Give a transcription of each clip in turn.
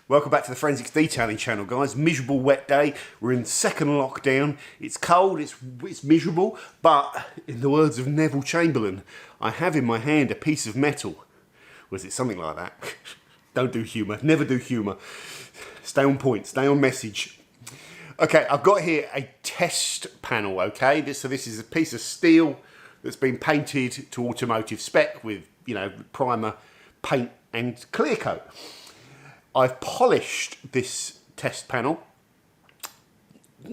Welcome back to the Forensics Detailing channel, guys. Miserable wet day. We're in second lockdown. It's cold, it's miserable, but in the words of Neville Chamberlain, I have in my hand a piece of metal. Was it something like that? Don't do humour. Never do humour. Stay on point. Stay on message. Okay, I've got here a test panel, okay? So this is a piece of steel that's been painted to automotive spec with, you know, primer, paint and clear coat. I've polished this test panel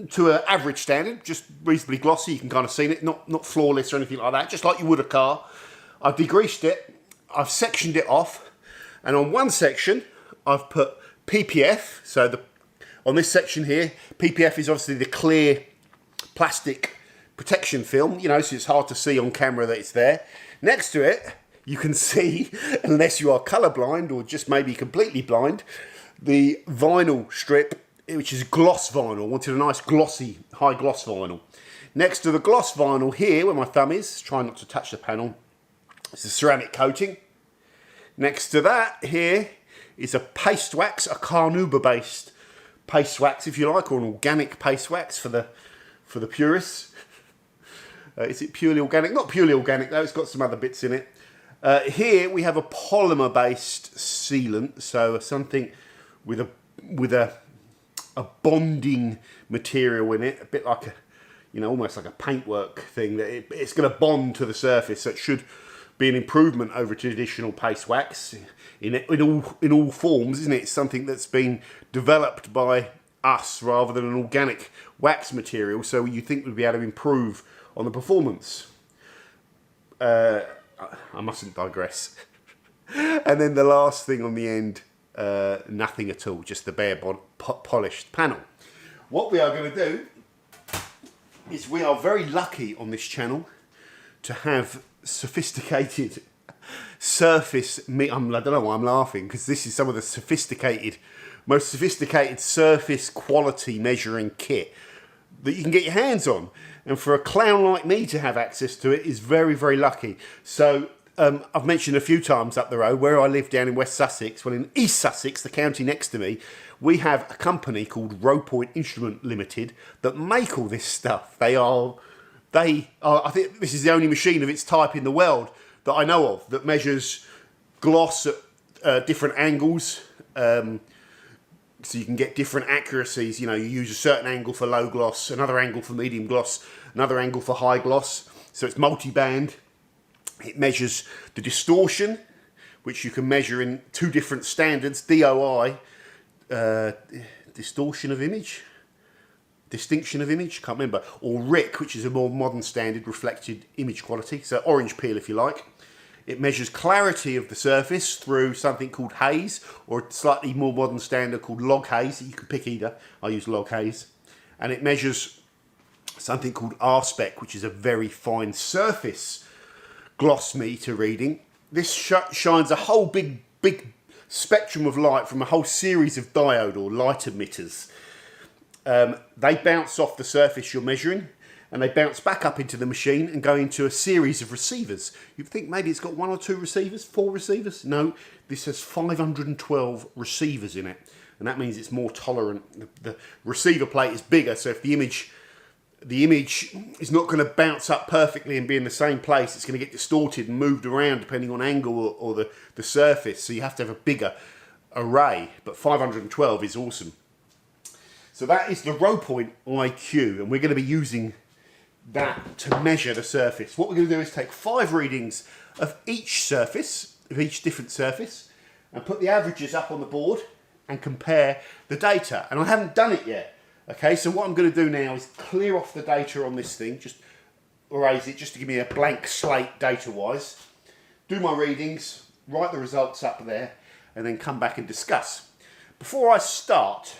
to an average standard, just reasonably glossy. You can kind of see it, not flawless or anything like that, just like you would a car. I've degreased it, I've sectioned it off, and on one section I've put PPF. So on this section here, PPF is obviously the clear plastic protection film, you know, so it's hard to see on camera that it's there. Next to it, you can see, unless you are colourblind or just maybe completely blind, the vinyl strip, which is gloss vinyl. I wanted a nice glossy, high gloss vinyl. Next to the gloss vinyl here, where my thumb is, try not to touch the panel, it's a ceramic coating. Next to that here is a paste wax, a carnauba based paste wax, if you like, or an organic paste wax for the purists. Is it purely organic? Not purely organic though, it's got some other bits in it. Here we have a polymer based sealant, so something with a bonding material in it, a bit like a, you know, almost like a paintwork thing, that it's going to bond to the surface, so it should be an improvement over traditional paste wax in all forms, isn't it? It's something that's been developed by us rather than an organic wax material, so you think we'd be able to improve on the performance. I mustn't digress. And then the last thing on the end, nothing at all, just the bare polished panel. What we are going to do is, we are very lucky on this channel to have sophisticated surface, I don't know why I'm laughing, because this is some of the most sophisticated surface quality measuring kit that you can get your hands on. And for a clown like me to have access to it is very, very lucky. So I've mentioned a few times up the road, where I live down in West Sussex, well in East Sussex, the county next to me, we have a company called Rhopoint IQ Limited that make all this stuff. They are, I think this is the only machine of its type in the world that I know of that measures gloss at different angles. So you can get different accuracies. You know, you use a certain angle for low gloss, another angle for medium gloss, another angle for high gloss. So it's multi-band. It measures the distortion, which you can measure in two different standards, DOI, distortion of image, distinction of image, can't remember, or RIC, which is a more modern standard, reflected image quality, so orange peel if you like. It measures clarity of the surface through something called haze, or a slightly more modern standard called log haze. You can pick either. I use log haze. And it measures something called R-spec, which is a very fine surface gloss meter reading. This shines a whole big spectrum of light from a whole series of diode or light emitters. They bounce off the surface you're measuring, and they bounce back up into the machine and go into a series of receivers. You'd think maybe it's got 1 or 2 receivers, 4 receivers. No, this has 512 receivers in it, and that means it's more tolerant. The receiver plate is bigger, so if the image is not going to bounce up perfectly and be in the same place, it's going to get distorted and moved around depending on angle or the surface, so you have to have a bigger array, but 512 is awesome. So that is the Rhopoint IQ, and we're going to be using that to measure the surface. What we're going to do is take 5 readings of each surface, of each different surface, and put the averages up on the board and compare the data. And I haven't done it yet. Okay, so what I'm going to do now is clear off the data on this thing, just erase it, just to give me a blank slate data-wise, do my readings, write the results up there, and then come back and discuss. Before I start,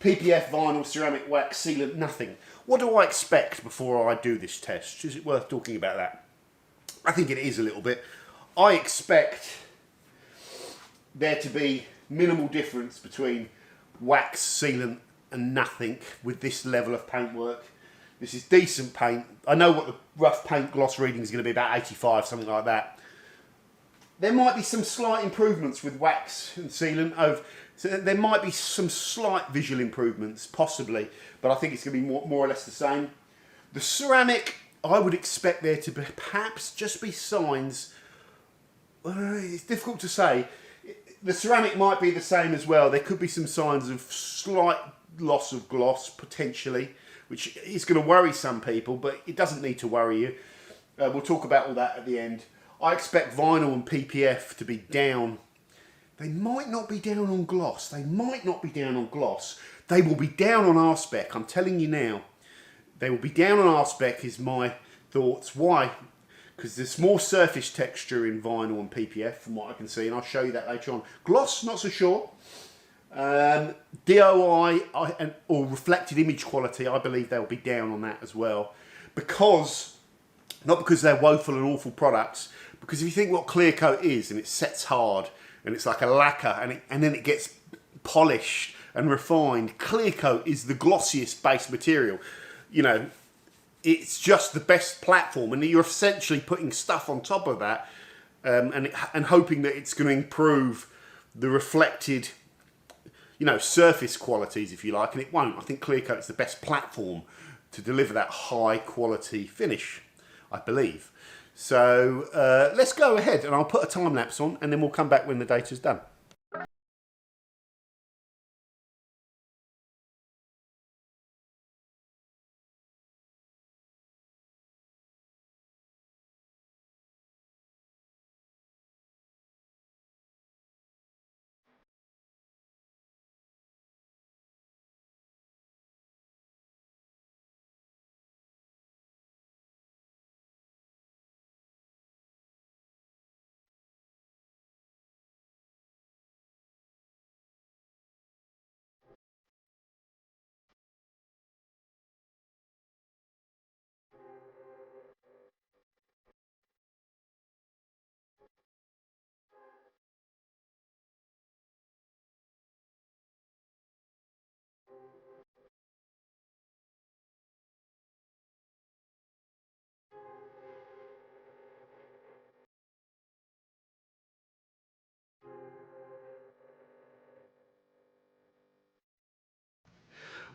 PPF, vinyl, ceramic wax, sealant, nothing. What do I expect before I do this test? Is it worth talking about that? I think it is a little bit. I expect there to be minimal difference between wax, sealant and nothing with this level of paintwork. This is decent paint. I know what the rough paint gloss reading is going to be, about 85, something like that. There might be some slight improvements with wax and sealant So there might be some slight visual improvements, possibly, but I think it's going to be more or less the same. The ceramic, I would expect there to be, perhaps just be signs. It's difficult to say. The ceramic might be the same as well. There could be some signs of slight loss of gloss, potentially, which is going to worry some people, but it doesn't need to worry you. We'll talk about all that at the end. I expect vinyl and PPF to be down. They might not be down on gloss. They might not be down on gloss. They will be down on R-spec. I'm telling you now. They will be down on R-spec is my thoughts. Why? Because there's more surface texture in vinyl and PPF from what I can see, and I'll show you that later on. Gloss, not so sure. DOI or reflected image quality, I believe they'll be down on that as well. Because, not because they're woeful and awful products, because if you think what clear coat is, and it sets hard, and it's like a lacquer, and then it gets polished and refined, clear coat is the glossiest base material. You know, it's just the best platform, and you're essentially putting stuff on top of that and hoping that it's going to improve the reflected, you know, surface qualities, if you like, and it won't. I think clear coat is the best platform to deliver that high quality finish, I believe. So let's go ahead, and I'll put a time lapse on, and then we'll come back when the data's done.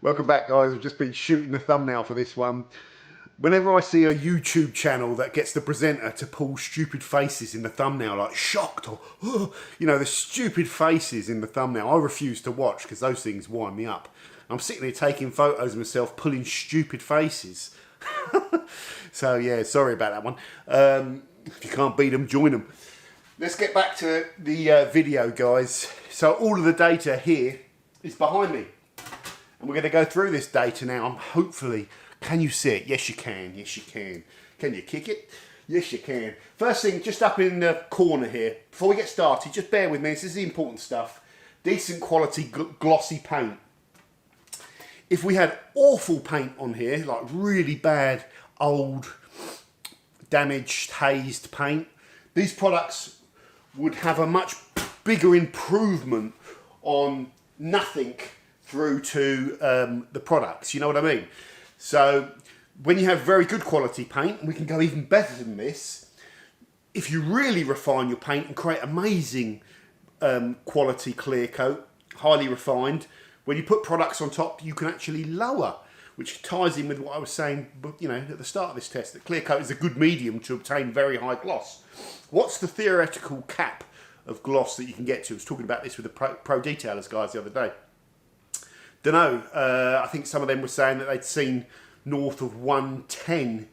Welcome back, guys. I've just been shooting the thumbnail for this one. Whenever I see a YouTube channel that gets the presenter to pull stupid faces in the thumbnail, like shocked or, you know, the stupid faces in the thumbnail, I refuse to watch because those things wind me up. I'm sitting there taking photos of myself pulling stupid faces. So yeah, sorry about that one. If you can't beat them, join them. Let's get back to the video, guys. So all of the data here is behind me. And we're going to go through this data now. Hopefully, can you see it? Yes, you can. Yes, you can. Can you kick it? Yes, you can. First thing, just up in the corner here, before we get started, just bear with me. This is the important stuff. Decent quality glossy paint. If we had awful paint on here, like really bad, old, damaged, hazed paint, these products would have a much bigger improvement on nothing through to the products, you know what I mean? So when you have very good quality paint, and we can go even better than this, if you really refine your paint and create amazing quality clear coat, highly refined, when you put products on top, you can actually lower, which ties in with what I was saying, you know, at the start of this test, that clear coat is a good medium to obtain very high gloss. What's the theoretical cap of gloss that you can get to? I was talking about this with the pro detailers guys the other day. Don't know, I think some of them were saying that they'd seen north of 110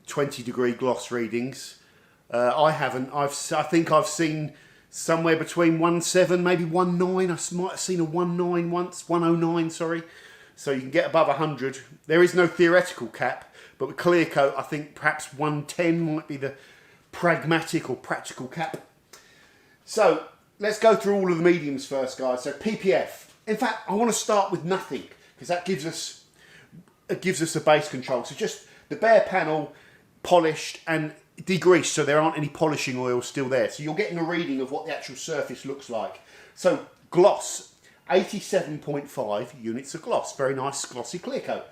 20-degree gloss readings. I haven't. I think I've seen somewhere between 1.7, maybe 1.9. I might have seen a 1.9 once, 1.09, sorry. So you can get above 100. There is no theoretical cap, but with clear coat, I think perhaps 110 might be the pragmatic or practical cap. So let's go through all of the mediums first, guys. So PPF. In fact, I want to start with nothing because that gives us a base control. So just the bare panel, polished and degreased, so there aren't any polishing oils still there. So you're getting a reading of what the actual surface looks like. So gloss, 87.5 units of gloss. Very nice glossy clear coat.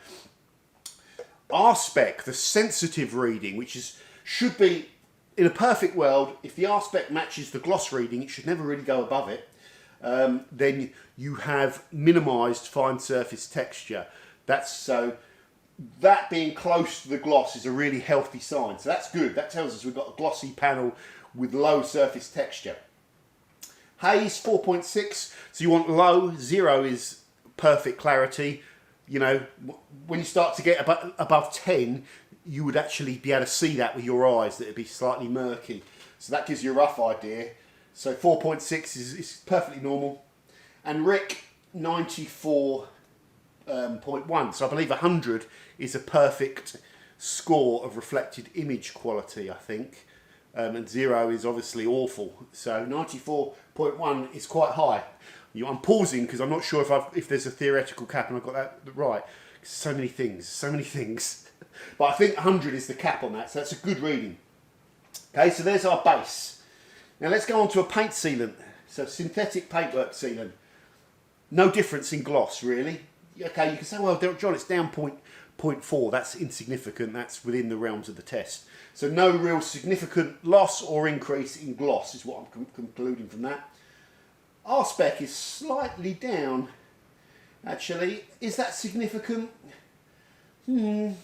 R-spec, the sensitive reading, which should be, in a perfect world, if the R-spec matches the gloss reading, it should never really go above it. then you have minimised fine surface texture. That being close to the gloss is a really healthy sign. So that's good. That tells us we've got a glossy panel with low surface texture. Haze 4.6, so you want low. 0 is perfect clarity. You know, when you start to get above 10, you would actually be able to see that with your eyes, that it'd be slightly murky. So that gives you a rough idea. So 4.6 is perfectly normal. And Rick 94.1. So I believe 100 is a perfect score of reflected image quality, I think. And 0 is obviously awful. So 94.1 is quite high. I'm pausing because I'm not sure if there's a theoretical cap and I've got that right. So many things. But I think 100 is the cap on that, so that's a good reading. Okay, so there's our base. Now let's go on to a paint sealant. So synthetic paintwork sealant. No difference in gloss, really. Okay, you can say, well, John, it's down 0.4. That's insignificant. That's within the realms of the test. So no real significant loss or increase in gloss is what I'm concluding from that. Our spec is slightly down, actually. Is that significant? Not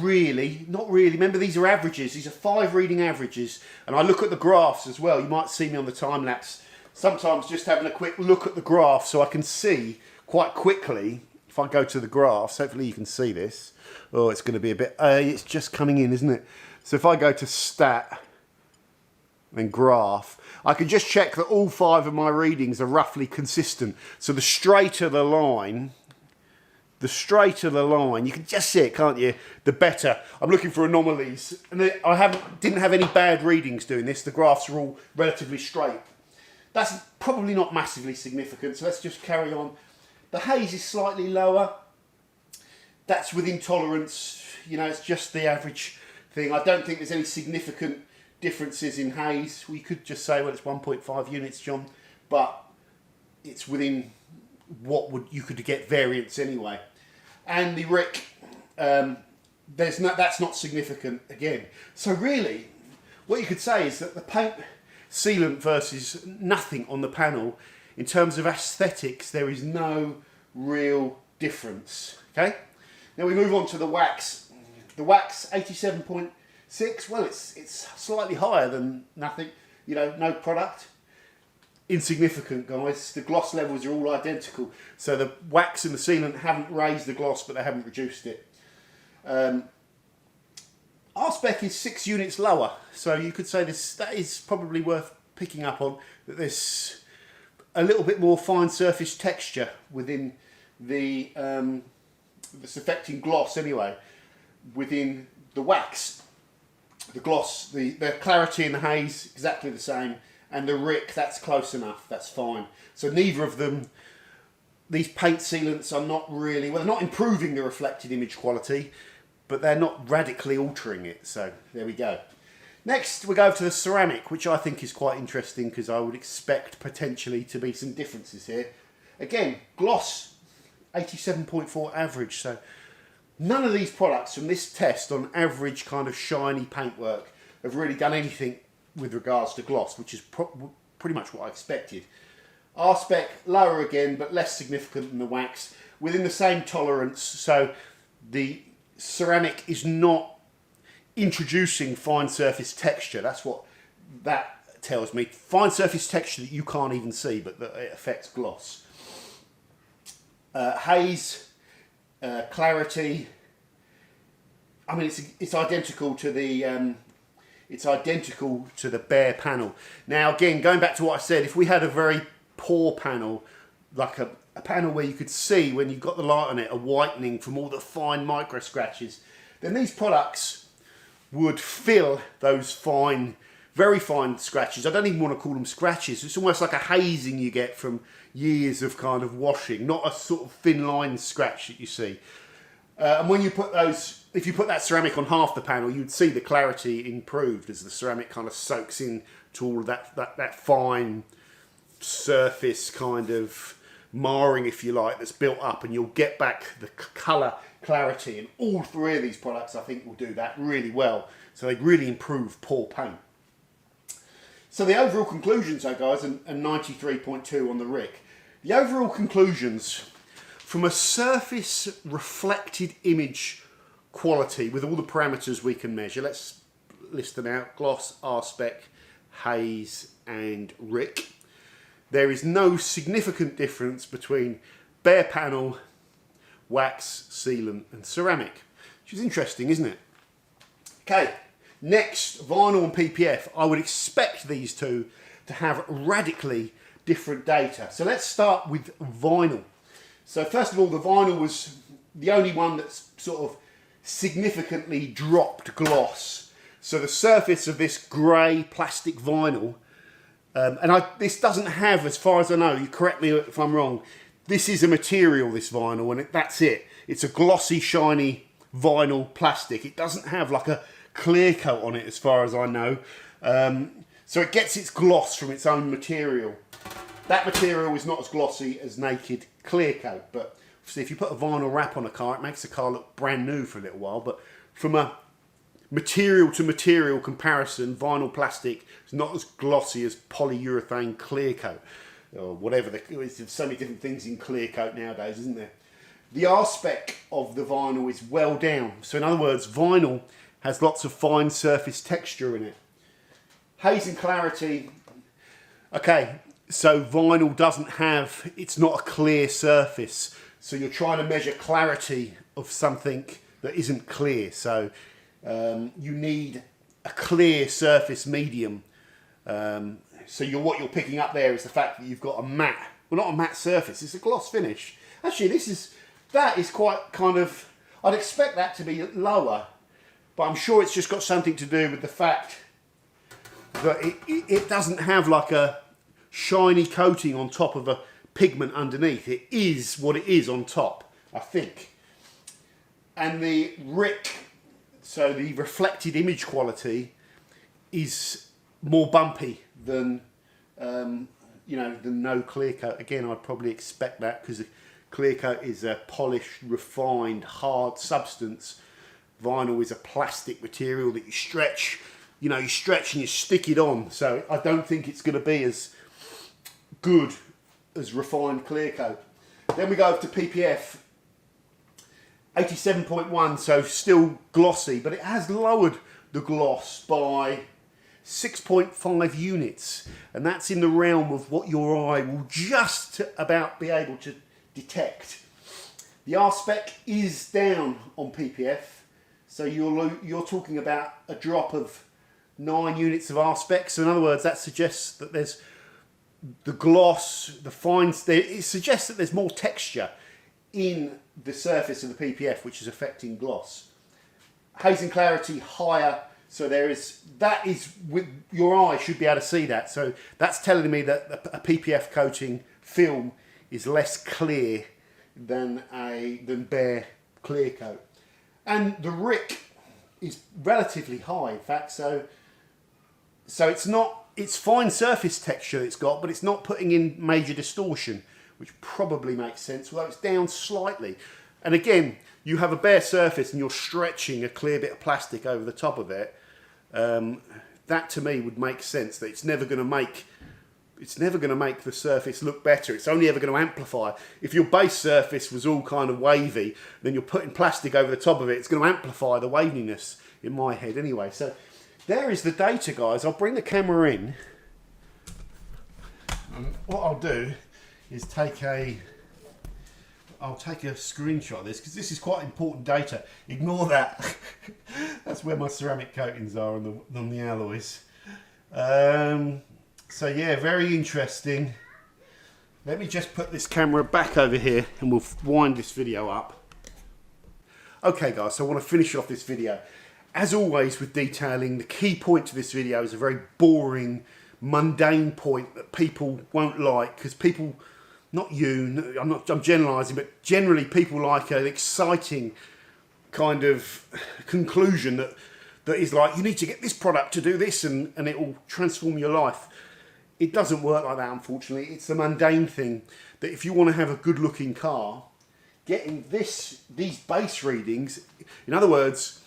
really. Remember, these are averages. These are 5 reading averages. And I look at the graphs as well. You might see me on the time lapse. Sometimes just having a quick look at the graph so I can see quite quickly. If I go to the graphs, hopefully you can see this. Oh, it's going to be a bit... it's just coming in, isn't it? So if I go to stat and graph, I can just check that all 5 of my readings are roughly consistent. So the straighter the line... you can just see it, can't you? The better. I'm looking for anomalies, and I didn't have any bad readings doing this. The graphs are all relatively straight. That's probably not massively significant, so let's just carry on. The haze is slightly lower. That's within tolerance. You know, it's just the average thing. I don't think there's any significant differences in haze. We could just say, well, it's 1.5 units, John, but it's within what you could get variance anyway. And the Rick, that's not significant again. So really, what you could say is that the paint sealant versus nothing on the panel, in terms of aesthetics, there is no real difference. Okay. Now we move on to the wax. The wax 87.6. Well, it's slightly higher than nothing. You know, no product. Insignificant, guys. The gloss levels are all identical. So the wax and the sealant haven't raised the gloss, but they haven't reduced it. Our spec is 6 units lower, so you could say that is probably worth picking up on, that there's a little bit more fine surface texture within the that's affecting gloss anyway, within the wax. The gloss, the clarity in the haze, exactly the same. And the Rick, that's close enough, that's fine. So neither of them, these paint sealants are not really, well, they're not improving the reflected image quality, but they're not radically altering it. So there we go. Next, we go to the ceramic, which I think is quite interesting because I would expect potentially to be some differences here. Again, gloss, 87.4 average. So none of these products from this test on average kind of shiny paintwork have really done anything with regards to gloss, which is pretty much what I expected. Our spec, lower again, but less significant than the wax, within the same tolerance. So the ceramic is not introducing fine surface texture. That's what that tells me. Fine surface texture that you can't even see, but that it affects gloss. Haze, clarity. I mean, it's identical to the bare panel. Now, again, going back to what I said, if we had a very poor panel, like a panel where you could see when you got the light on it, a whitening from all the fine micro scratches, then these products would fill those fine, very fine scratches. I don't even want to call them scratches. It's almost like a hazing you get from years of kind of washing, not a sort of thin line scratch that you see. And when you put those, if you put that ceramic on half the panel, you'd see the clarity improved as the ceramic kind of soaks in to all of that fine surface kind of marring, if you like, that's built up, and you'll get back the colour clarity. And all 3 of these products, I think, will do that really well. So they really improve poor paint. So the overall conclusions though, guys, and 93.2 on the Rick. The overall conclusions from a surface reflected image quality with all the parameters we can measure. Let's list them out: gloss, R-spec, haze and Rick. There is no significant difference between bare panel, wax, sealant and ceramic, which is interesting, isn't it? Okay, next, vinyl and PPF. I would expect these two to have radically different data. So let's start with vinyl. So first of all, the vinyl was the only one that's sort of significantly dropped gloss. So the surface of this grey plastic vinyl, this doesn't have, as far as I know, you correct me if I'm wrong, this is a material, this vinyl, and that's it. It's a glossy, shiny vinyl plastic. It doesn't have like a clear coat on it, as far as I know. So it gets its gloss from its own material. That material is not as glossy as naked clear coat, but obviously if you put a vinyl wrap on a car, it makes the car look brand new for a little while. But from a material to material comparison, vinyl plastic is not as glossy as polyurethane clear coat, or whatever. There's so many different things in clear coat nowadays, isn't there? The R-spec of the vinyl is well down. So in other words, vinyl has lots of fine surface texture in it. Haze and clarity. Okay, so vinyl doesn't have, it's not a clear surface. So you're trying to measure clarity of something that isn't clear. So you need a clear surface medium. So what you're picking up there is the fact that you've got a matte, well, not a matte surface, it's a gloss finish. Actually, that is quite kind of, I'd expect that to be lower, but I'm sure it's just got something to do with the fact that it doesn't have like a shiny coating on top of a pigment underneath. It is what it is on top, I think. And the Rick, so the reflected image quality, is more bumpy than than no clear coat. Again, I'd probably expect that because clear coat is a polished, refined, hard substance. Vinyl is a plastic material that you stretch. You stretch and you stick it on. So I don't think it's going to be as good as refined clear coat. Then we go up to PPF. 87.1, so still glossy, but it has lowered the gloss by 6.5 units, and that's in the realm of what your eye will just about be able to detect. The R-spec is down on PPF, so you're talking about a drop of 9 units of R-spec. So in other words, that suggests that there's the gloss, the fines, it suggests that there's more texture in the surface of the PPF, which is affecting gloss. Haze and clarity higher, so that is with your eye should be able to see that. So that's telling me that a PPF coating film is less clear than bare clear coat. And the Rick is relatively high, in fact. So it's fine surface texture it's got, but it's not putting in major distortion, which probably makes sense, although it's down slightly. And again, you have a bare surface and you're stretching a clear bit of plastic over the top of it. That to me would make sense, that it's never going to make the surface look better. It's only ever going to amplify. If your base surface was all kind of wavy, then you're putting plastic over the top of it. It's going to amplify the waviness in my head anyway. So there is the data, guys. I'll bring the camera in. And what I'll do is I'll take a screenshot of this, because this is quite important data. Ignore that. That's where my ceramic coatings are on the alloys. So yeah, very interesting. Let me just put this camera back over here and we'll wind this video up. Okay guys, so I want to finish off this video. As always with detailing, the key point to this video is a very boring, mundane point that people won't like, because people, not you, I'm generalising, but generally people like an exciting kind of conclusion that is like, you need to get this product to do this and it will transform your life. It doesn't work like that, unfortunately. It's the mundane thing that if you want to have a good looking car, getting these base readings, in other words,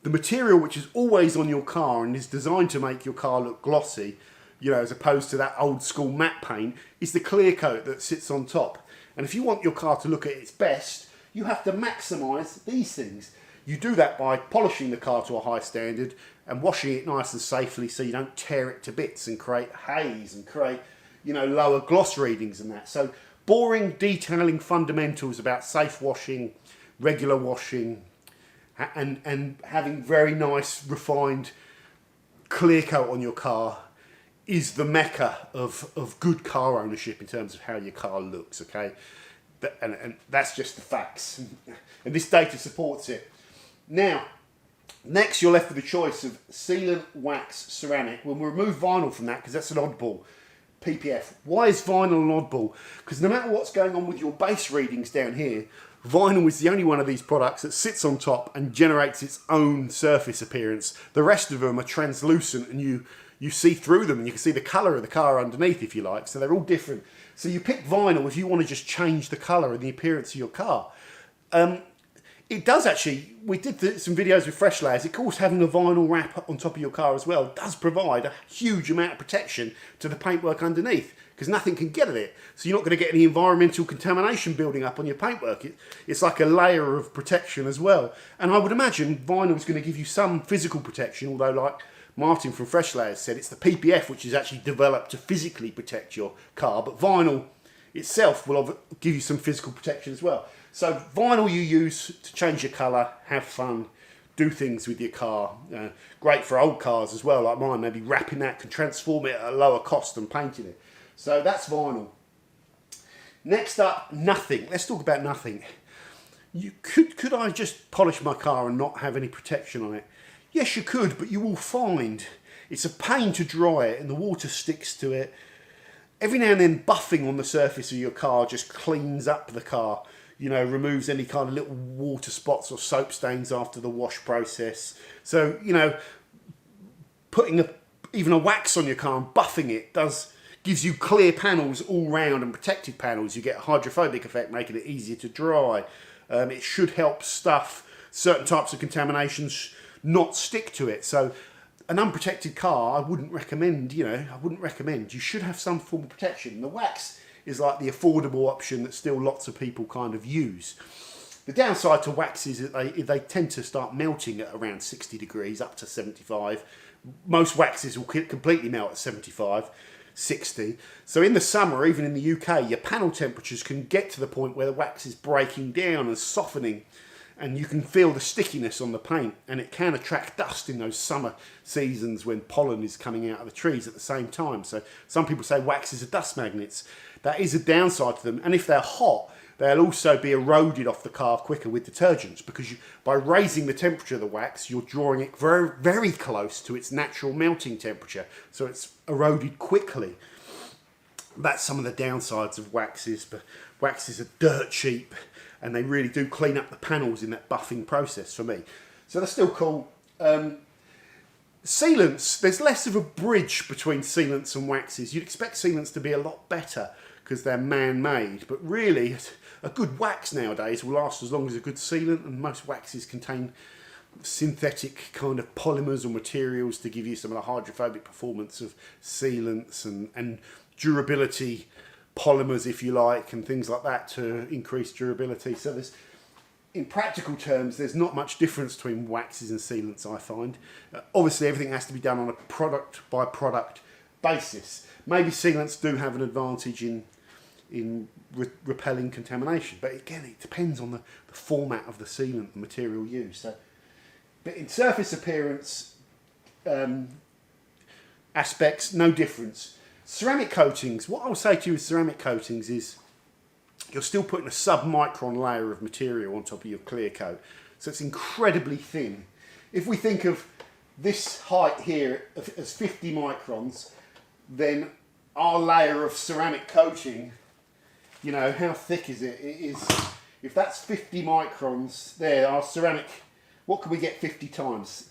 the material which is always on your car and is designed to make your car look glossy, you know, as opposed to that old school matte paint, is the clear coat that sits on top. And if you want your car to look at its best, you have to maximise these things. You do that by polishing the car to a high standard and washing it nice and safely so you don't tear it to bits and create haze and create, you know, lower gloss readings and that. So boring detailing fundamentals about safe washing, regular washing, and having very nice refined clear coat on your car is the mecca of good car ownership in terms of how your car looks, okay? And that's just the facts. And this data supports it. Now, next you're left with a choice of sealant, wax, ceramic. We'll remove vinyl from that because that's an oddball. PPF. Why is vinyl an oddball? Because no matter what's going on with your base readings down here, vinyl is the only one of these products that sits on top and generates its own surface appearance. The rest of them are translucent and you see through them and you can see the colour of the car underneath if you like. So they're all different. So you pick vinyl if you want to just change the colour and the appearance of your car. It does actually, we did some videos with Fresh Layers, of course having a vinyl wrap on top of your car as well does provide a huge amount of protection to the paintwork underneath because nothing can get at it. So you're not going to get any environmental contamination building up on your paintwork. It's like a layer of protection as well. And I would imagine vinyl is going to give you some physical protection, although like Martin from Fresh Layers said, it's the PPF which is actually developed to physically protect your car, but vinyl itself will give you some physical protection as well. So vinyl you use to change your colour, have fun, do things with your car. Great for old cars as well, like mine. Maybe wrapping that can transform it at a lower cost than painting it. So that's vinyl. Next up, nothing. Let's talk about nothing. Could I just polish my car and not have any protection on it? Yes, you could, but you will find it's a pain to dry it and the water sticks to it. Every now and then buffing on the surface of your car just cleans up the car. You know, removes any kind of little water spots or soap stains after the wash process. So, you know, putting even a wax on your car and buffing it gives you clear panels all round and protected panels. You get a hydrophobic effect, making it easier to dry. It should help stuff, certain types of contaminations, not stick to it. So an unprotected car, I wouldn't recommend, You should have some form of protection. The wax is like the affordable option that still lots of people kind of use. The downside to wax is that they tend to start melting at around 60 degrees, up to 75. Most waxes will completely melt at 75, 60. So in the summer, even in the UK, your panel temperatures can get to the point where the wax is breaking down and softening, and you can feel the stickiness on the paint, and it can attract dust in those summer seasons when pollen is coming out of the trees at the same time. So some people say waxes are dust magnets. That is a downside to them, and if they're hot, they'll also be eroded off the car quicker with detergents, because by raising the temperature of the wax, you're drawing it very, very close to its natural melting temperature, so it's eroded quickly. That's some of the downsides of waxes, but waxes are dirt cheap, and they really do clean up the panels in that buffing process for me. So they're still cool. Sealants, there's less of a bridge between sealants and waxes. You'd expect sealants to be a lot better because they're man-made, but really a good wax nowadays will last as long as a good sealant, and most waxes contain synthetic kind of polymers or materials to give you some of the hydrophobic performance of sealants and durability polymers, if you like, and things like that to increase durability. So in practical terms, there's not much difference between waxes and sealants, I find. Obviously, everything has to be done on a product-by-product basis. Maybe sealants do have an advantage in repelling contamination, but again, it depends on the format of the sealant and material used. So, but in surface appearance aspects, no difference. Ceramic coatings, what I'll say to you with ceramic coatings is you're still putting a sub-micron layer of material on top of your clear coat, so it's incredibly thin. If we think of this height here as 50 microns, then our layer of ceramic coating, you know, how thick is it? It is, if that's 50 microns, there, our ceramic, what can we get 50 times?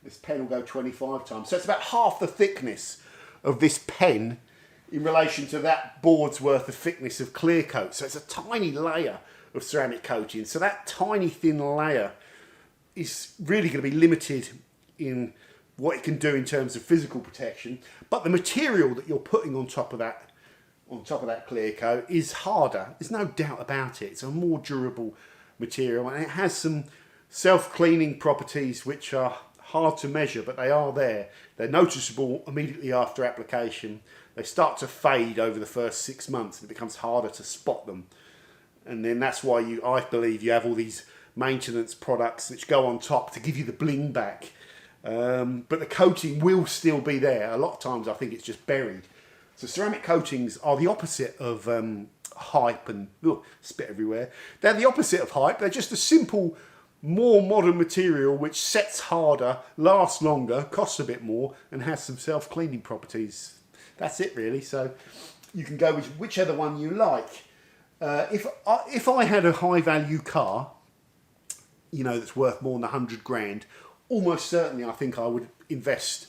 This pen will go 25 times. So it's about half the thickness of this pen in relation to that board's worth of thickness of clear coat. So it's a tiny layer of ceramic coating. So that tiny thin layer is really going to be limited in what it can do in terms of physical protection, but the material that you're putting on top of that clear coat is harder. There's no doubt about it. It's a more durable material, and it has some self-cleaning properties which are hard to measure, but they are there. They're noticeable immediately after application. They start to fade over the first 6 months, and it becomes harder to spot them. And then that's why I believe you have all these maintenance products which go on top to give you the bling back. But the coating will still be there. A lot of times I think it's just buried. So ceramic coatings are the opposite of hype and spit everywhere. They're the opposite of hype. They're just a simple, more modern material which sets harder, lasts longer, costs a bit more, and has some self-cleaning properties. That's it really. So you can go with whichever one you like. If I had a high value car, that's worth more than 100 grand, almost certainly I think I would invest,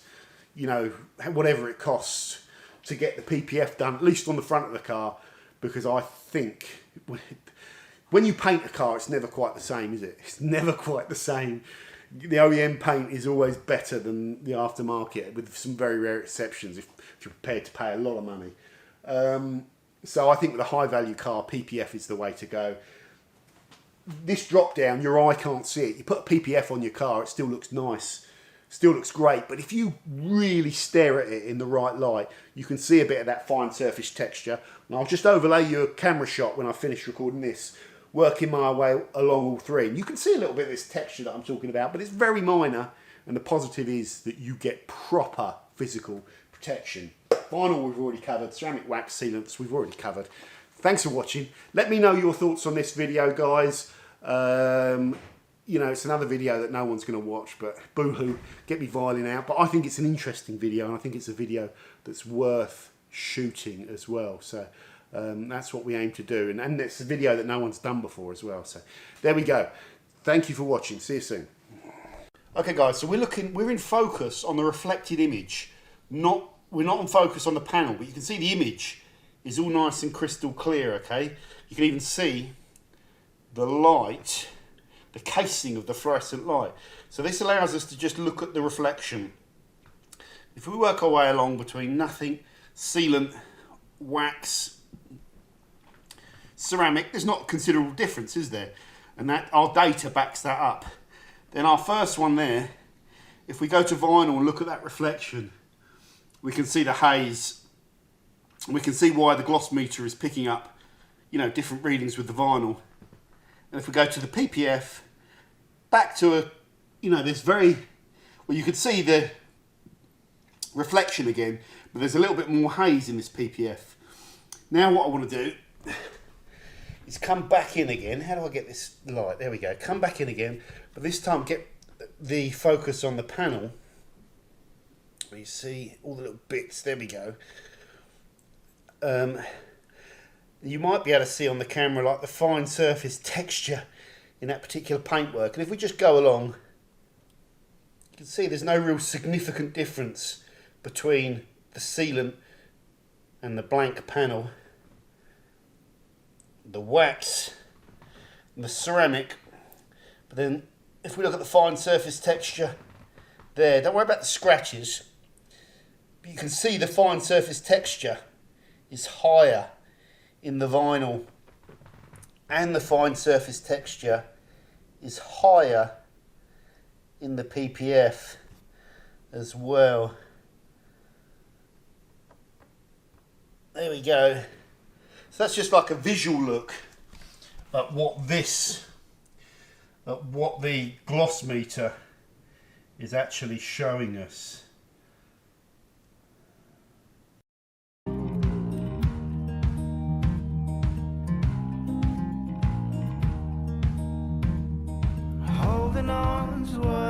whatever it costs to get the PPF done, at least on the front of the car, because I think when you paint a car, it's never quite the same, is it? It's never quite the same. The OEM paint is always better than the aftermarket, with some very rare exceptions if you're prepared to pay a lot of money. So I think with a high value car, PPF is the way to go. This drop down, your eye can't see it. You put a PPF on your car, it still looks nice, still looks great. But if you really stare at it in the right light, you can see a bit of that fine surface texture. And I'll just overlay you a camera shot when I finish recording this, working my way along all three. And you can see a little bit of this texture that I'm talking about, but it's very minor. And the positive is that you get proper physical protection. Vinyl we've already covered, ceramic wax sealants we've already covered. Thanks for watching. Let me know your thoughts on this video, guys. It's another video that no one's going to watch, but boo-hoo, get me violin out. But I think it's an interesting video, and I think it's a video that's worth shooting as well. So that's what we aim to do. And it's a video that no one's done before as well. So there we go. Thank you for watching. See you soon. Okay, guys, so we're in focus on the reflected image. We're not on focus on the panel, but you can see the image is all nice and crystal clear, okay? You can even see the light, the casing of the fluorescent light. So this allows us to just look at the reflection. If we work our way along between nothing, sealant, wax, ceramic, there's not a considerable difference, is there? And that our data backs that up. Then our first one there, if we go to vinyl and look at that reflection, we can see the haze. We can see why the gloss meter is picking up, different readings with the vinyl. And if we go to the PPF, back to this very, you can see the reflection again, but there's a little bit more haze in this PPF. Now what I want to do is come back in again. How do I get this light? There we go. Come back in again, but this time get the focus on the panel. You see all the little bits. There we go. You might be able to see on the camera like the fine surface texture in that particular paintwork. And if we just go along, you can see there's no real significant difference between the sealant and the blank panel, the wax and the ceramic. But then if we look at the fine surface texture there, don't worry about the scratches, but you can see the fine surface texture is higher in the vinyl, and the fine surface texture is higher in the PPF as well. There we go. So that's just like a visual look at what the gloss meter is actually showing us. Holding on to what